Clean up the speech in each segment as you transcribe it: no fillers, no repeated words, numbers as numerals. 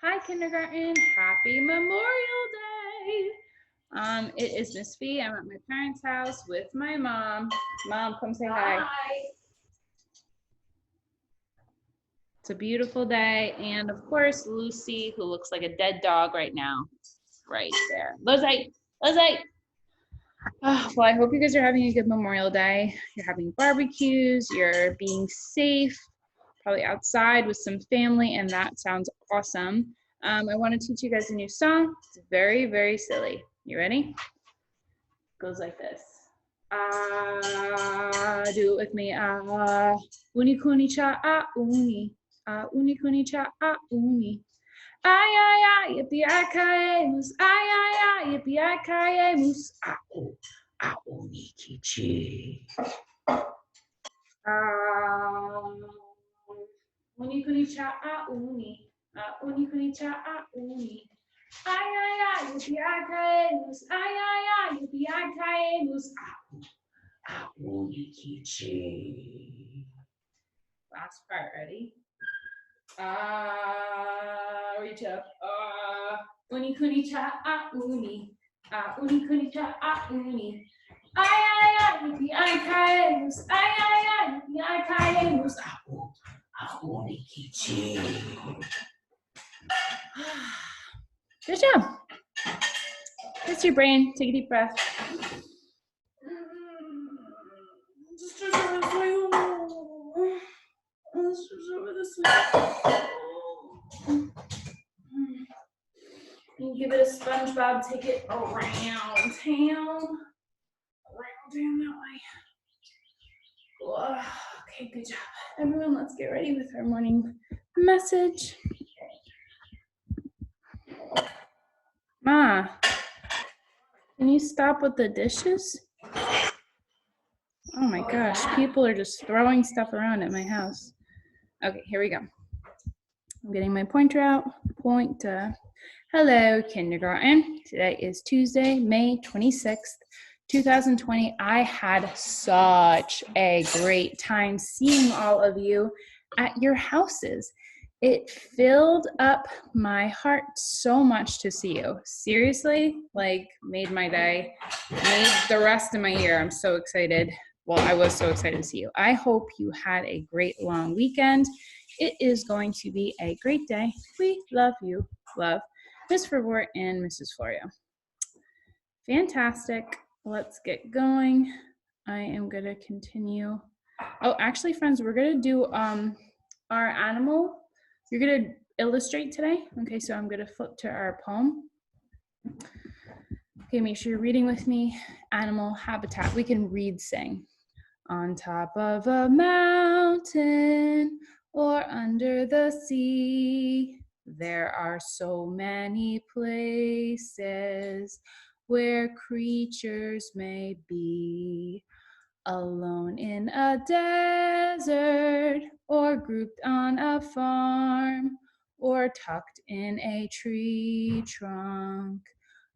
Hi, kindergarten. Happy Memorial Day. It is Miss Fee. I'm at my parents' house with my mom. Mom, come say hi. Hi. It's a beautiful day. And of course, Lucy, who looks like a dead dog right now, right there. Lizzie. Well, I hope you guys are having a good Memorial Day. You're having barbecues, you're being safe, probably outside with some family, and that sounds awesome. I want to teach you guys a new song. It's very, very silly. You ready? Goes like this. Do it with me. Uni kuni cha uni. Uni kuni cha uni. Yippee-i-ki-yay-moose. Yippee-i-ki-yay-moose. Uni kichi. Uni kuni cha uni. Uni kuni cha uni. Yippee-i-ki-yay-moose. Yippee-i-ki-yay-moose. Uni kichi. Last part, ready? Reach up. Uni kuni cha uni. Uni kuni cha uni. Yippee-i-ki-yay-moose. Yippee-i-ki-yay-moose. Uni kichi. Good job. Kiss your brain. Take a deep breath. You give it a SpongeBob, take it around town. Around town that way. Okay, good job. Everyone, let's get ready with our morning message. Ma, can you stop with the dishes? Oh my gosh, people are just throwing stuff around at my house. Okay, here we go. I'm getting my pointer out. Hello, kindergarten. Today is Tuesday, May 26th, 2020. I had such a great time seeing all of you at your houses. It filled up my heart so much to see you. Seriously, made my day, made the rest of my year. I'm so excited. Well, I was so excited to see you. I hope you had a great long weekend. It is going to be a great day. We love you. Love, Ms. Vervoort and Mrs. Florio. Fantastic. Let's get going. I am going to continue. Oh, actually, friends, we're going to do our animal. You're going to illustrate today. Okay, so I'm going to flip to our poem. Okay, make sure you're reading with me. Animal habitat. We can read, sing. On top of a mountain or under the sea, there are so many places where creatures may be. Alone in a desert, or grouped on a farm, or tucked in a tree trunk,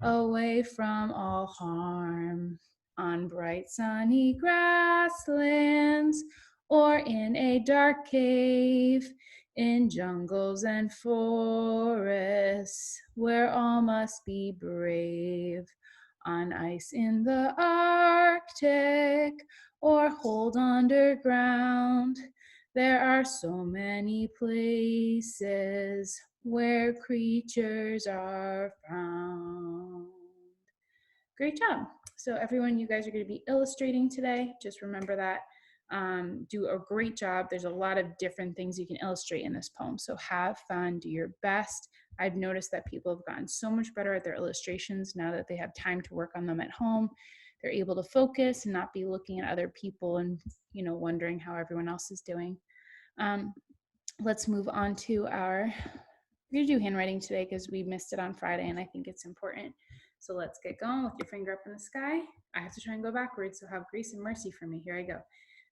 away from all harm. On bright sunny grasslands, or in a dark cave, in jungles and forests, where all must be brave. On ice in the Arctic, or hold underground, there are so many places where creatures are found. Great job. So everyone, you guys are going to be illustrating today. Just remember that. Do a great job. There's a lot of different things you can illustrate in this poem. So have fun, do your best. I've noticed that people have gotten so much better at their illustrations now that they have time to work on them at home. They're able to focus and not be looking at other people and, wondering how everyone else is doing. Let's move on to we're going to do handwriting today because we missed it on Friday and I think it's important. So let's get going with your finger up in the sky. I have to try and go backwards, so have grace and mercy for me. Here I go.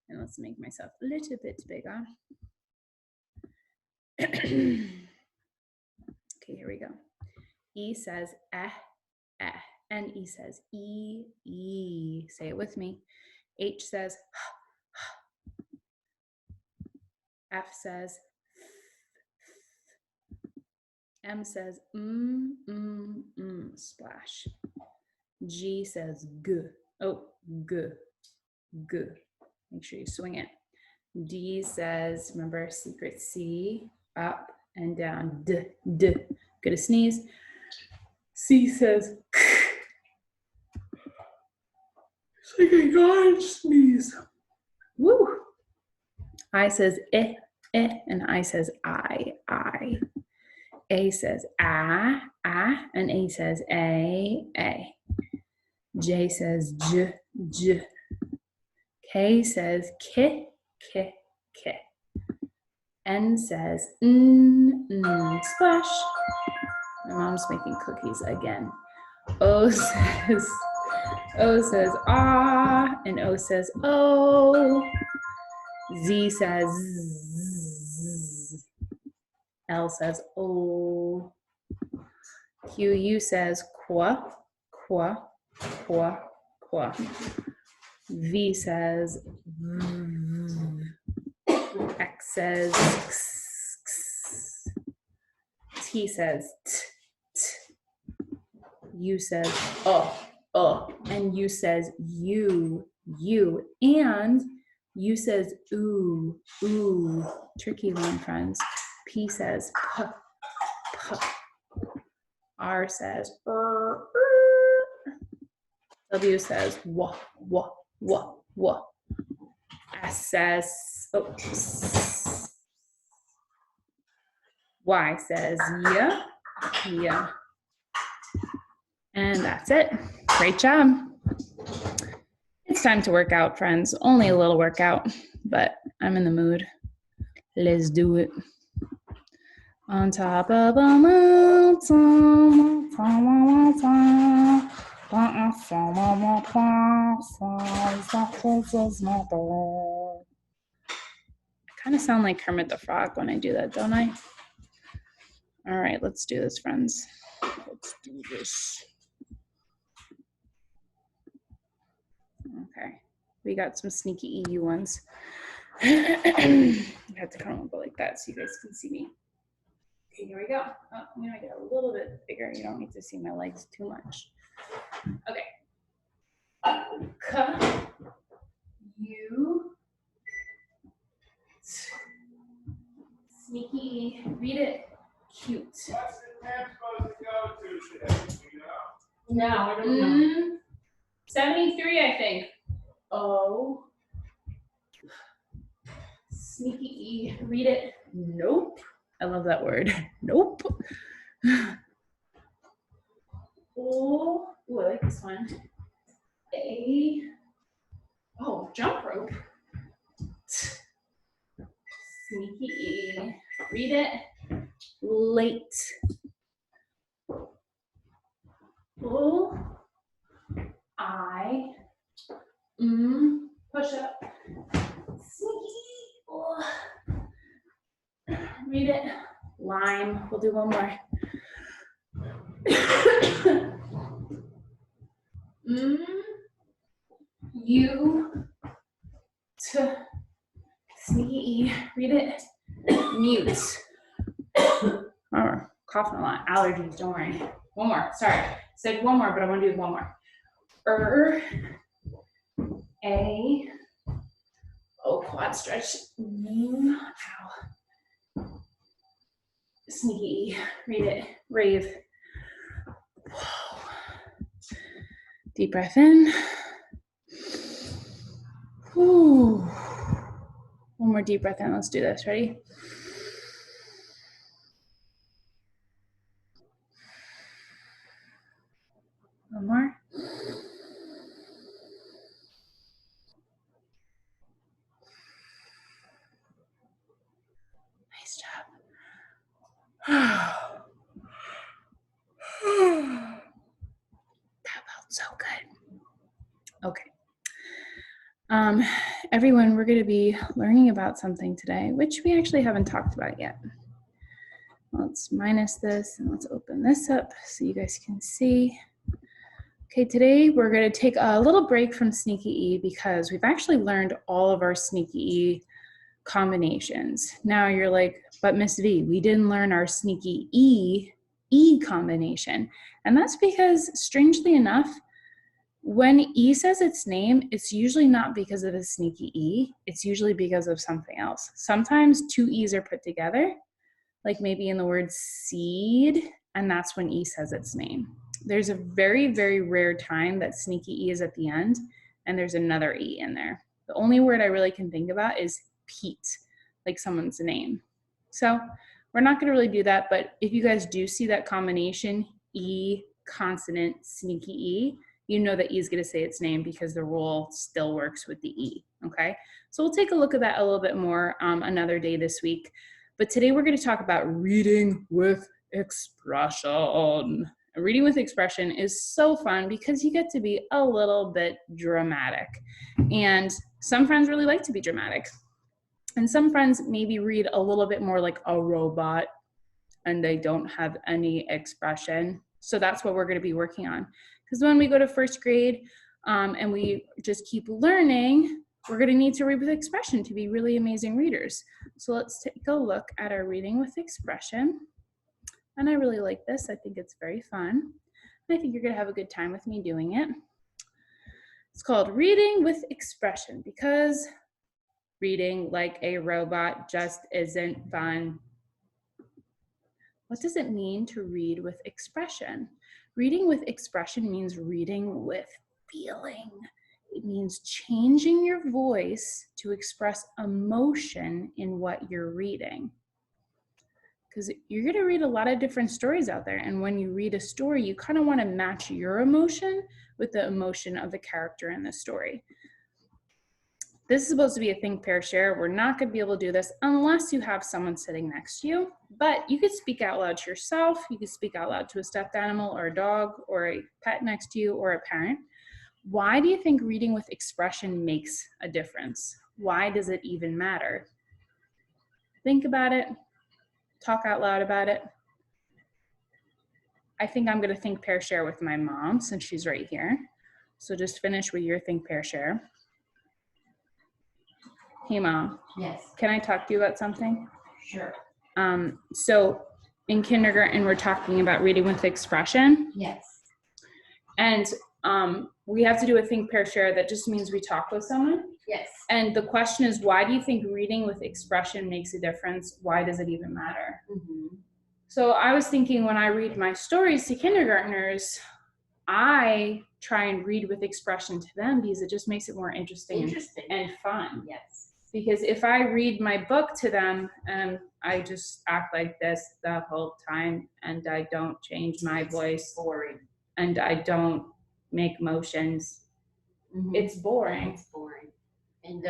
And let's make myself a little bit bigger. Okay, here we go. E says eh, eh. And E says e, e. Say it with me. H says F says M says splash. G says g. Oh, g, g. Make sure you swing it. D says, remember, secret C, up and down, d, d. Good to sneeze. C says k. It's like I can't sneeze. Woo. I says eh, and I says I. A says ah, and A says a. J says j. K says k. N says splash. My mom's making cookies again. O says ah, and O says oh. Z says z. L says oh. Q, U says qua. V says v. X says x. T says t. U says and U says you, and U says ooh. Tricky one, friends. P says p. R says W says wah. S says Y says yeah. And that's it. Great job. It's time to work out, friends. Only a little workout, but I'm in the mood. Let's do it. On top of a mountain, I kind of sound like Kermit the Frog when I do that, don't I? All right, let's do this, friends. Let's do this. Okay, we got some sneaky EU ones. I have to come up like that so you guys can see me. Okay, here we go. Oh, I'm gonna get a little bit bigger. You don't need to see my legs too much. Okay. K, U, T. Sneaky, read it, cute. What's the tab supposed to go to today? Do you know? No, I don't know. 73, I think. O. Sneaky E, read it, nope. I love that word, nope. O, ooh, I like this one. A, oh, jump rope. Sneaky E, read it, late. O, I, push up. Sneaky, oh. Read it, lime. We'll do one more. U, T, sneaky E, read it, mute. Oh, coughing a lot, allergies, don't worry. One more, sorry. Said one more, but I want to do one more. A, oh, quad stretch. Ow. Sneaky, read it, rave. Whoa. Deep breath in. Ooh. One more deep breath in, let's do this, ready? One more. Nice job. That felt so good. Okay. Everyone, we're going to be learning about something today, which we actually haven't talked about yet. Let's minus this and let's open this up so you guys can see. Okay, today we're going to take a little break from Sneaky E because we've actually learned all of our Sneaky E combinations. Now you're like, but Miss V, we didn't learn our Sneaky E E combination. And that's because, strangely enough, when E says its name, it's usually not because of a sneaky E. It's usually because of something else. Sometimes two E's are put together, like maybe in the word seed, and that's when E says its name. There's a very, very rare time that sneaky E is at the end, and there's another E in there. The only word I really can think about is Pete, like someone's name. So we're not going to really do that, but if you guys do see that combination, E, consonant, sneaky E, you know that E is going to say its name because the rule still works with the E, okay? So we'll take a look at that a little bit more another day this week. But today we're going to talk about reading with expression. Reading with expression is so fun because you get to be a little bit dramatic. And some friends really like to be dramatic. And some friends maybe read a little bit more like a robot and they don't have any expression. So that's what we're going to be working on. Because when we go to first grade and we just keep learning, we're going to need to read with expression to be really amazing readers. So let's take a look at our reading with expression. And I really like this. I think it's very fun. And I think you're going to have a good time with me doing it. It's called Reading with Expression because reading like a robot just isn't fun. What does it mean to read with expression? Reading with expression means reading with feeling. It means changing your voice to express emotion in what you're reading. Because you're going to read a lot of different stories out there. And when you read a story, you kind of want to match your emotion with the emotion of the character in the story. This is supposed to be a think, pair, share. We're not going to be able to do this unless you have someone sitting next to you. But you could speak out loud to yourself. You could speak out loud to a stuffed animal or a dog or a pet next to you or a parent. Why do you think reading with expression makes a difference? Why does it even matter? Think about it. Talk out loud about it. I think I'm going to think, pair, share with my mom since she's right here. So just finish with your think, pair, share. Hey, Mom. Yes. Can I talk to you about something? Sure. So in kindergarten, we're talking about reading with expression. Yes. And we have to do a think, pair, share. That just means we talk with someone. Yes. And the question is, why do you think reading with expression makes a difference? Why does it even matter? Mm-hmm. So I was thinking when I read my stories to kindergartners, I try and read with expression to them because it just makes it more interesting. And fun. Yes. Because if I read my book to them and I just act like this the whole time and I don't change my voice Boring. and I don't make motions, Mm-hmm. it's boring. It's boring. And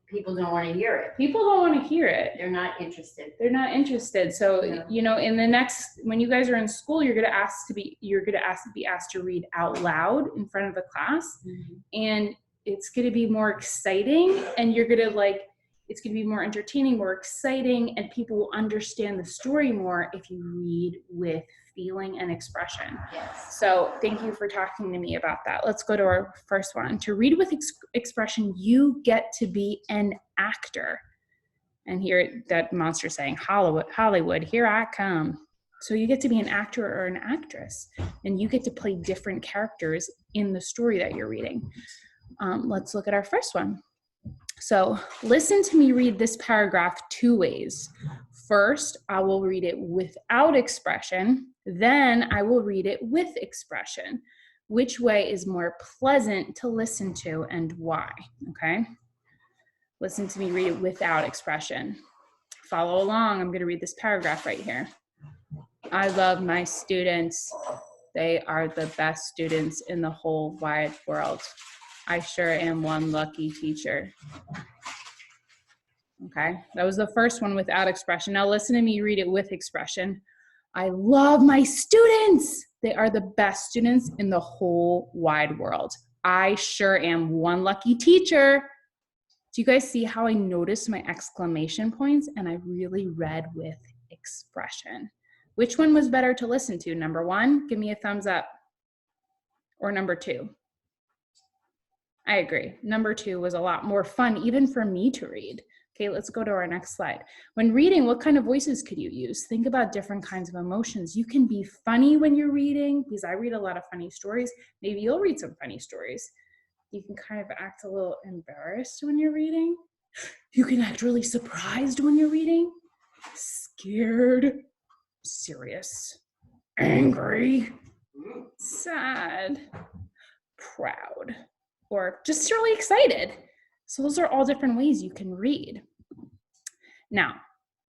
people don't want to hear it. People don't want to hear it. They're not interested. They're not interested. So, Yeah. you know, in the next, when you guys are in school, you're going to be asked to read out loud in front of the class. Mm-hmm. And it's going to be more exciting and you're going to it's going to be more entertaining, more exciting, and people will understand the story more if you read with feeling and expression. Yes. So thank you for talking to me about that. Let's go to our first one. To read with expression, you get to be an actor. And here that monster saying, Hollywood, here I come. So you get to be an actor or an actress, and you get to play different characters in the story that you're reading. Let's look at our first one. So listen to me read this paragraph two ways. First, I will read it without expression. Then I will read it with expression. Which way is more pleasant to listen to and why? Okay. Listen to me read it without expression. Follow along. I'm going to read this paragraph right here. I love my students. They are the best students in the whole wide world. I sure am one lucky teacher. Okay, that was the first one without expression. Now listen to me read it with expression. I love my students. They are the best students in the whole wide world. I sure am one lucky teacher. Do you guys see how I noticed my exclamation points and I really read with expression? Which one was better to listen to? Number one, give me a thumbs up. Or number two? I agree. Number two was a lot more fun, even for me to read. Okay, let's go to our next slide. When reading, what kind of voices could you use? Think about different kinds of emotions. You can be funny when you're reading, because I read a lot of funny stories. Maybe you'll read some funny stories. You can kind of act a little embarrassed when you're reading. You can act really surprised when you're reading, scared, serious, angry, sad, proud, or just really excited. So those are all different ways you can read. Now,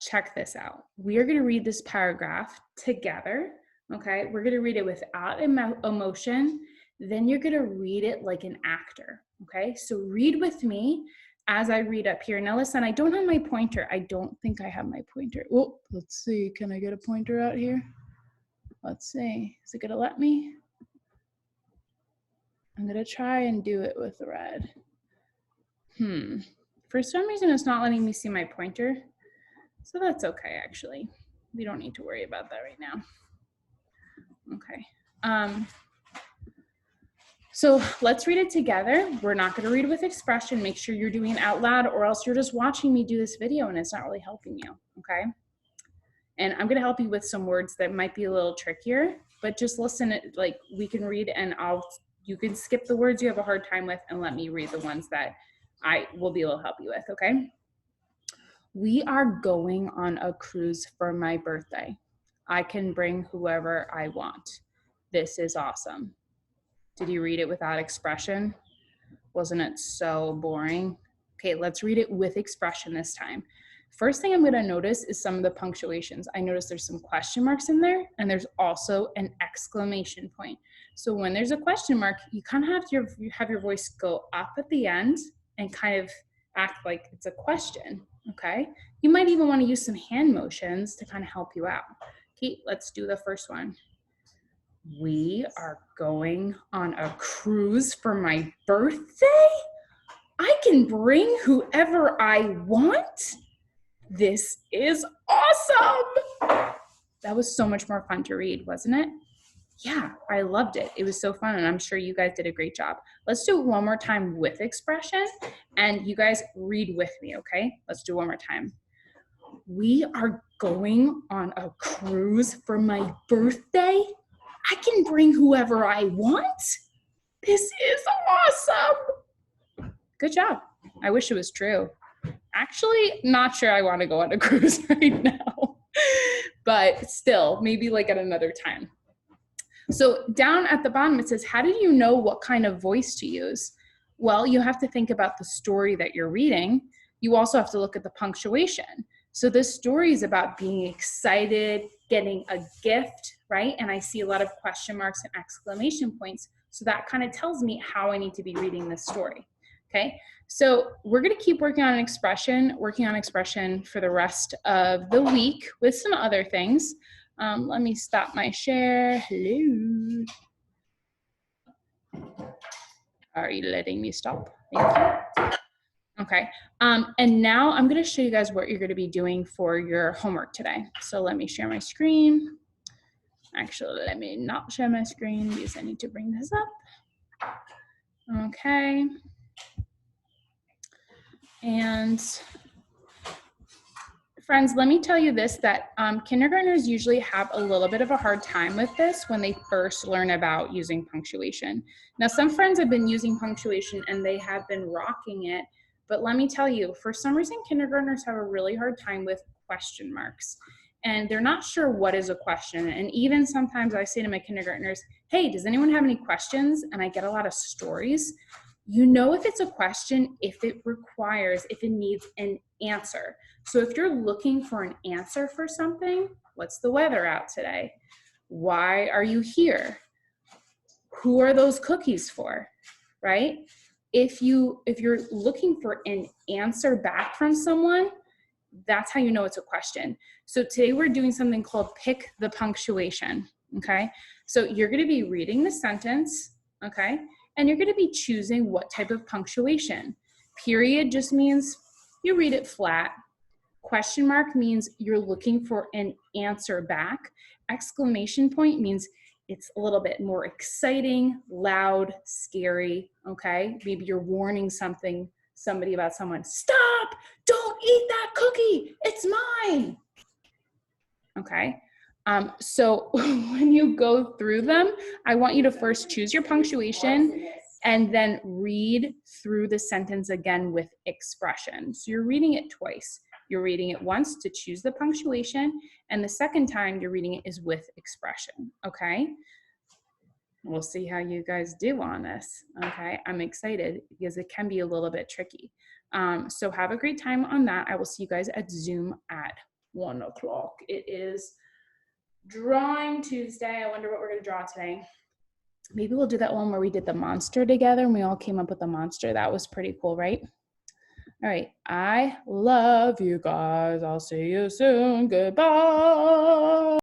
check this out. We are going to read this paragraph together, okay? We're going to read it without emotion. Then you're going to read it like an actor, okay? So read with me as I read up here. Now listen, I don't have my pointer. I don't think I have my pointer. Oh, let's see. Can I get a pointer out here? Let's see. Is it going to let me? I'm going to try and do it with red. For some reason, it's not letting me see my pointer. So that's okay, actually. We don't need to worry about that right now. Okay. So let's read it together. We're not going to read with expression. Make sure you're doing it out loud, or else you're just watching me do this video and it's not really helping you, okay? And I'm going to help you with some words that might be a little trickier, but just listen. Like, we can read, and you can skip the words you have a hard time with and let me read the ones that I will be able to help you with, okay? We are going on a cruise for my birthday. I can bring whoever I want. This is awesome. Did you read it without expression? Wasn't it so boring? Okay, let's read it with expression this time. First thing I'm going to notice is some of the punctuations. I notice there's some question marks in there, and there's also an exclamation point. So when there's a question mark, you kind of have your voice go up at the end and kind of act like it's a question, okay? You might even want to use some hand motions to kind of help you out. Okay, let's do the first one. We are going on a cruise for my birthday? I can bring whoever I want? This is awesome! That was so much more fun to read, wasn't it? Yeah, I loved it. It was so fun, and I'm sure you guys did a great job. Let's do it one more time with expression, and you guys read with me, okay? Let's do it one more time. We are going on a cruise for my birthday? I can bring whoever I want? This is awesome! Good job. I wish it was true. Actually, not sure I want to go on a cruise right now, but still, maybe like at another time. So down at the bottom, it says, how did you know what kind of voice to use? Well, you have to think about the story that you're reading. You also have to look at the punctuation. So this story is about being excited, getting a gift, right? And I see a lot of question marks and exclamation points. So that kind of tells me how I need to be reading this story, okay? So we're gonna keep working on expression for the rest of the week with some other things. Let me stop my share. Hello. Are you letting me stop? Thank you. Okay. And now I'm going to show you guys what you're going to be doing for your homework today. So let me share my screen. Actually, let me not share my screen because I need to bring this up. Okay. And friends, let me tell you this, that kindergartners usually have a little bit of a hard time with this when they first learn about using punctuation. Now, some friends have been using punctuation and they have been rocking it, but let me tell you, for some reason, kindergartners have a really hard time with question marks. And they're not sure what is a question. And even sometimes I say to my kindergartners, hey, does anyone have any questions? And I get a lot of stories. You know if it's a question if it needs an answer. So if you're looking for an answer for something, what's the weather out today? Why are you here? Who are those cookies for, right? If you're looking for an answer back from someone, that's how you know it's a question. So today we're doing something called pick the punctuation, okay? So you're gonna be reading the sentence, okay? And you're gonna be choosing what type of punctuation. Period just means you read it flat. Question mark means you're looking for an answer back. Exclamation point means it's a little bit more exciting, loud, scary, okay? Maybe you're warning something somebody about someone. Stop! Don't eat that cookie. It's mine. Okay. So when you go through them, I want you to first choose your punctuation and then read through the sentence again with expression. So you're reading it twice. You're reading it once to choose the punctuation, and the second time you're reading it is with expression, okay? We'll see how you guys do on this, okay? I'm excited because it can be a little bit tricky. So have a great time on that. I will see you guys at Zoom at 1 o'clock. It is Drawing Tuesday. I wonder what we're gonna draw today. Maybe we'll do that one where we did the monster together and we all came up with a monster. That was pretty cool, right? All right, I love you guys. I'll see you soon. Goodbye.